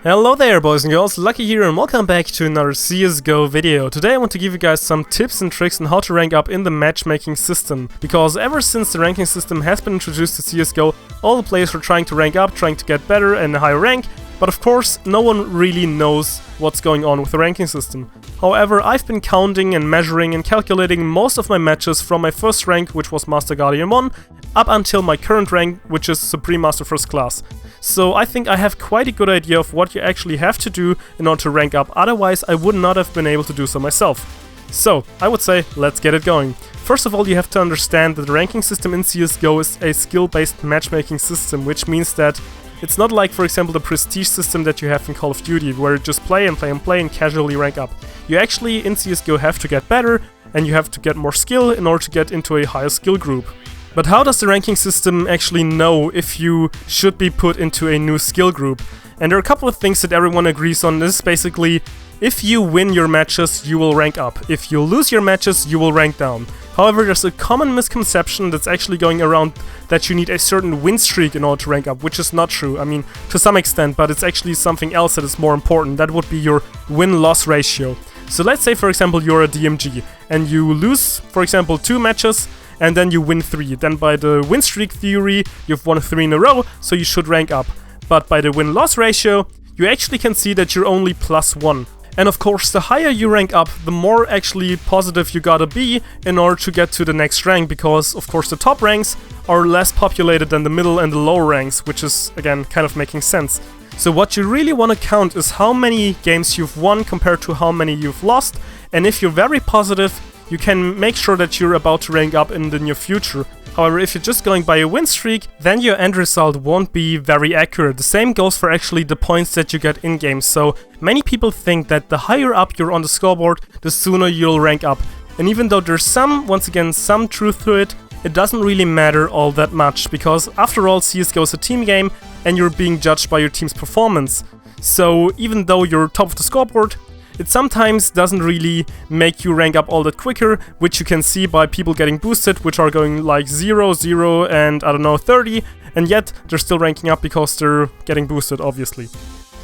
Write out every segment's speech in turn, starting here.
Hello there boys and girls, Lucky here and welcome back to another CSGO video. Today I want to give you guys some tips and tricks on how to rank up in the matchmaking system. Because ever since the ranking system has been introduced to CSGO, all the players are trying to rank up, trying to get better and a higher rank. But of course, no one really knows what's going on with the ranking system. However, I've been counting and measuring and calculating most of my matches from my first rank, which was Master Guardian 1, up until my current rank, which is Supreme Master First Class. So I think I have quite a good idea of what you actually have to do in order to rank up, otherwise I would not have been able to do so myself. So, I would say, let's get it going. First of all, you have to understand that the ranking system in CSGO is a skill-based matchmaking system, which means that it's not like, for example, the prestige system that you have in Call of Duty, where you just play and play and play and casually rank up. You actually, in CSGO, have to get better, and you have to get more skill in order to get into a higher skill group. But how does the ranking system actually know if you should be put into a new skill group? And there are a couple of things that everyone agrees on. This is basically, if you win your matches, you will rank up. If you lose your matches, you will rank down. However, there's a common misconception that's actually going around that you need a certain win streak in order to rank up, which is not true. I mean, to some extent, but it's actually something else that is more important. That would be your win-loss ratio. So let's say, for example, you're a DMG and you lose, for example, 2 matches, and then you win 3. Then by the win streak theory, you've won 3 in a row, so you should rank up. But by the win-loss ratio, you actually can see that you're only +1. And of course, the higher you rank up, the more actually positive you gotta be in order to get to the next rank, because of course the top ranks are less populated than the middle and the lower ranks, which is, again, kind of making sense. So what you really want to count is how many games you've won compared to how many you've lost, and if you're very positive, you can make sure that you're about to rank up in the near future. However, if you're just going by a win streak, then your end result won't be very accurate. The same goes for actually the points that you get in-game. So many people think that the higher up you're on the scoreboard, the sooner you'll rank up. And even though there's once again, some truth to it, it doesn't really matter all that much, because after all, CSGO is a team game and you're being judged by your team's performance. So even though you're top of the scoreboard, it sometimes doesn't really make you rank up all that quicker, which you can see by people getting boosted, which are going like 0, 0, and I don't know, 30, and yet they're still ranking up because they're getting boosted, obviously.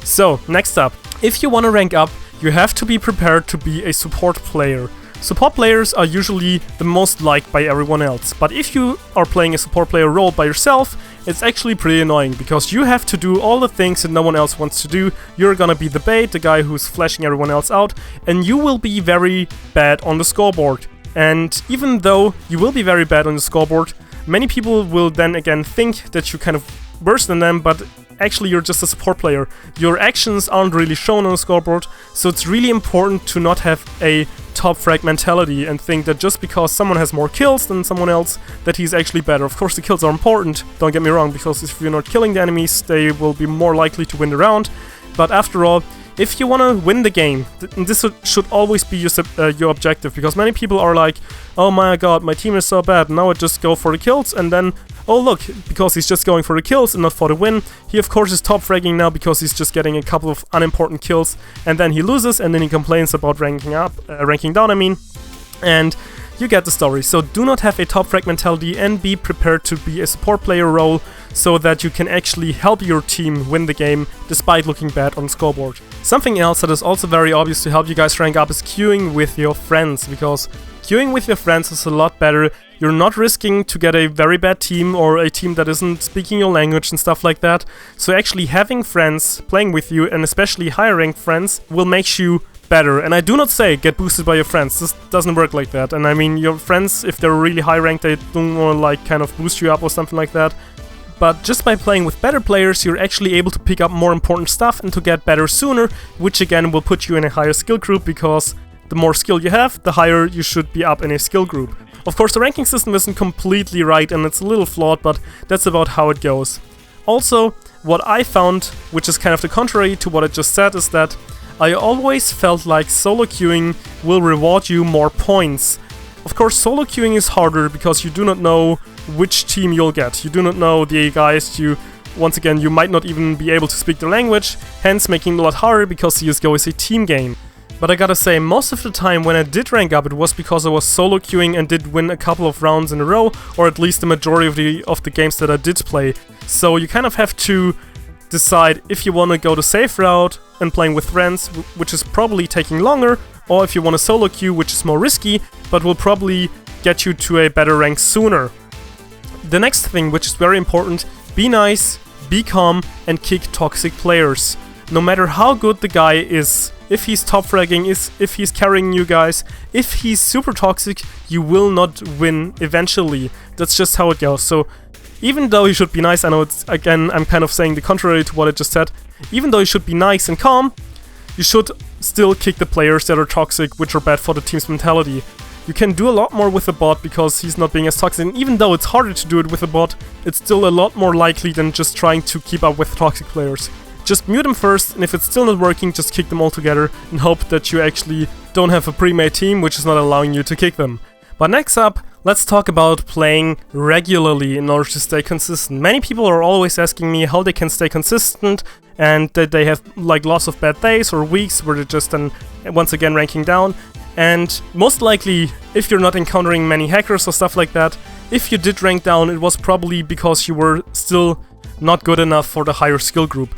So, next up, if you want to rank up, you have to be prepared to be a support player. Support players are usually the most liked by everyone else, but if you are playing a support player role by yourself, it's actually pretty annoying, because you have to do all the things that no one else wants to do. You're gonna be the bait, the guy who's flashing everyone else out, and you will be very bad on the scoreboard. And even though you will be very bad on the scoreboard, many people will then again think that you're kind of worse than them, but actually you're just a support player. Your actions aren't really shown on the scoreboard, so it's really important to not have a top frag mentality and think that just because someone has more kills than someone else, that he's actually better. Of course the kills are important, don't get me wrong, because if you're not killing the enemies, they will be more likely to win the round. But after all, if you want to win the game, this should always be your objective, because many people are like, oh my god, my team is so bad, now I just go for the kills, and then, oh look, because he's just going for the kills and not for the win, he of course is top fragging now because he's just getting a couple of unimportant kills, and then he loses, and then he complains about ranking down, I mean, and you get the story. So do not have a top frag mentality and be prepared to be a support player role, so that you can actually help your team win the game despite looking bad on the scoreboard. Something else that is also very obvious to help you guys rank up is queuing with your friends, because queuing with your friends is a lot better. You're not risking to get a very bad team or a team that isn't speaking your language and stuff like that. So actually having friends playing with you, and especially higher ranked friends, will make you better. And I do not say get boosted by your friends, this doesn't work like that. And I mean, your friends, if they're really high ranked, they don't want to like kind of boost you up or something like that. But just by playing with better players, you're actually able to pick up more important stuff and to get better sooner, which again will put you in a higher skill group, because the more skill you have, the higher you should be up in a skill group. Of course, the ranking system isn't completely right and it's a little flawed, but that's about how it goes. Also, what I found, which is kind of the contrary to what I just said, is that I always felt like solo queuing will reward you more points. Of course, solo queuing is harder because you do not know which team you'll get. You do not know the guys, once again, you might not even be able to speak their language, hence making it a lot harder because CSGO is a team game. But I gotta say, most of the time when I did rank up, it was because I was solo queuing and did win a couple of rounds in a row, or at least the majority of the games that I did play. So you kind of have to decide if you want to go the safe route and playing with friends, which is probably taking longer, or if you want a solo queue, which is more risky, but will probably get you to a better rank sooner. The next thing, which is very important, be nice, be calm, and kick toxic players. No matter how good the guy is, if he's top fragging, if he's carrying you guys, if he's super toxic, you will not win eventually. That's just how it goes. So even though you should be nice, I know it's, again, I'm kind of saying the contrary to what I just said, even though you should be nice and calm, you should still kick the players that are toxic, which are bad for the team's mentality. You can do a lot more with a bot because he's not being as toxic, and even though it's harder to do it with a bot, it's still a lot more likely than just trying to keep up with toxic players. Just mute them first, and if it's still not working, just kick them all together and hope that you actually don't have a pre-made team which is not allowing you to kick them. But next up, let's talk about playing regularly in order to stay consistent. Many people are always asking me how they can stay consistent and that they have like lots of bad days or weeks where they're just then once again ranking down. And most likely, if you're not encountering many hackers or stuff like that, if you did rank down, it was probably because you were still not good enough for the higher skill group.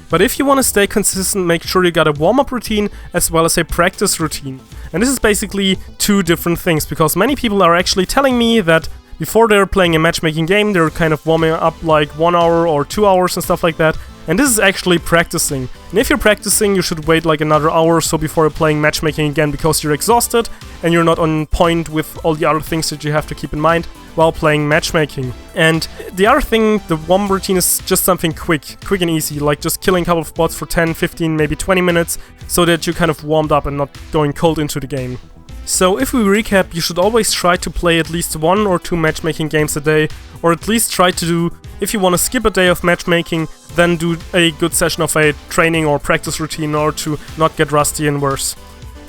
But if you want to stay consistent, make sure you got a warm-up routine as well as a practice routine. And this is basically two different things, because many people are actually telling me that before they're playing a matchmaking game, they're kind of warming up like 1 hour or 2 hours and stuff like that. And this is actually practicing. And if you're practicing, you should wait like another hour or so before you're playing matchmaking again, because you're exhausted and you're not on point with all the other things that you have to keep in mind while playing matchmaking. And the other thing, the warm routine is just something quick and easy, like just killing a couple of bots for 10, 15, maybe 20 minutes, so that you're kind of warmed up and not going cold into the game. So if we recap, you should always try to play at least 1 or 2 matchmaking games a day, or at least try to do, if you want to skip a day of matchmaking, then do a good session of a training or practice routine in order to not get rusty and worse.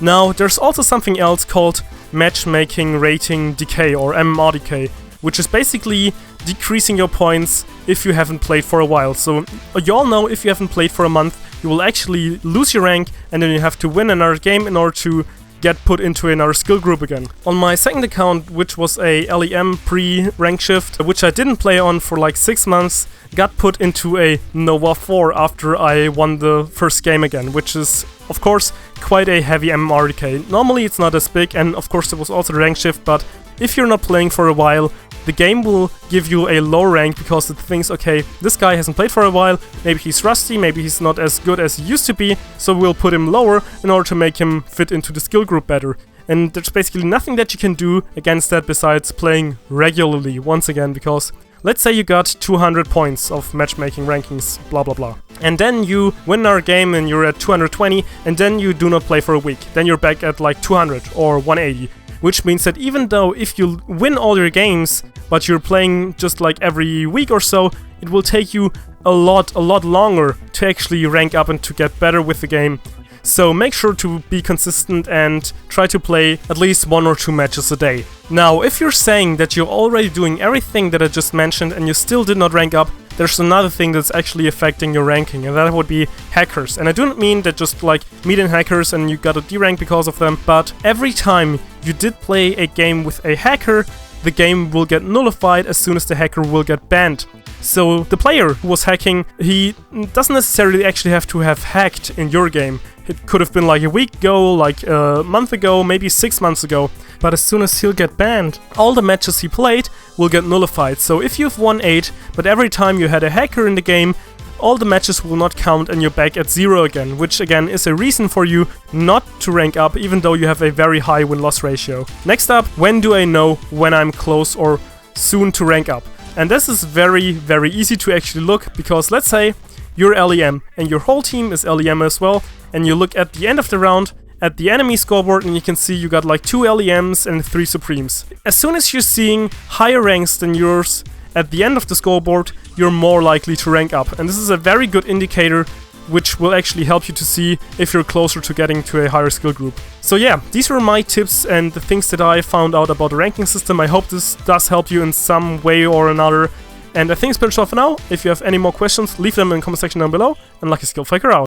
Now, there's also something else called matchmaking rating decay, or MMR decay, which is basically decreasing your points if you haven't played for a while. So you all know if you haven't played for a month, you will actually lose your rank and then you have to win another game in order to get put into another skill group again. On my second account, which was a LEM pre-rank shift, which I didn't play on for like 6 months, got put into a Nova 4 after I won the first game again, which is, of course, quite a heavy MMR decay. Normally it's not as big, and of course there was also the rank shift, but if you're not playing for a while, the game will give you a low rank because it thinks, okay, this guy hasn't played for a while, maybe he's rusty, maybe he's not as good as he used to be, so we'll put him lower in order to make him fit into the skill group better. And there's basically nothing that you can do against that besides playing regularly, once again, because let's say you got 200 points of matchmaking rankings, blah blah blah. And then you win our game and you're at 220, and then you do not play for a week. Then you're back at like 200 or 180. Which means that even though if you win all your games, but you're playing just like every week or so, it will take you a lot longer to actually rank up and to get better with the game. So make sure to be consistent and try to play at least 1 or 2 matches a day. Now, if you're saying that you're already doing everything that I just mentioned and you still did not rank up, there's another thing that's actually affecting your ranking, and that would be hackers. And I do not mean that just like meeting hackers and you got a D rank because of them, but every time you did play a game with a hacker, the game will get nullified as soon as the hacker will get banned. So the player who was hacking, he doesn't necessarily actually have to have hacked in your game. It could have been like a week ago, like a month ago, maybe 6 months ago. But as soon as he'll get banned, all the matches he played will get nullified. So if you've won 8, but every time you had a hacker in the game, all the matches will not count and you're back at 0 again, which again is a reason for you not to rank up even though you have a very high win-loss ratio. Next up, when do I know when I'm close or soon to rank up? And this is very easy to actually look, because let's say you're LEM and your whole team is LEM as well, and you look at the end of the round at the enemy scoreboard and you can see you got like 2 LEMs and 3 Supremes. As soon as you're seeing higher ranks than yours at the end of the scoreboard, you're more likely to rank up. And this is a very good indicator which will actually help you to see if you're closer to getting to a higher skill group. So yeah, these were my tips and the things that I found out about the ranking system. I hope this does help you in some way or another. And I think it's pretty much all for now. If you have any more questions, leave them in the comment section down below. And Lucky Skill Faker out.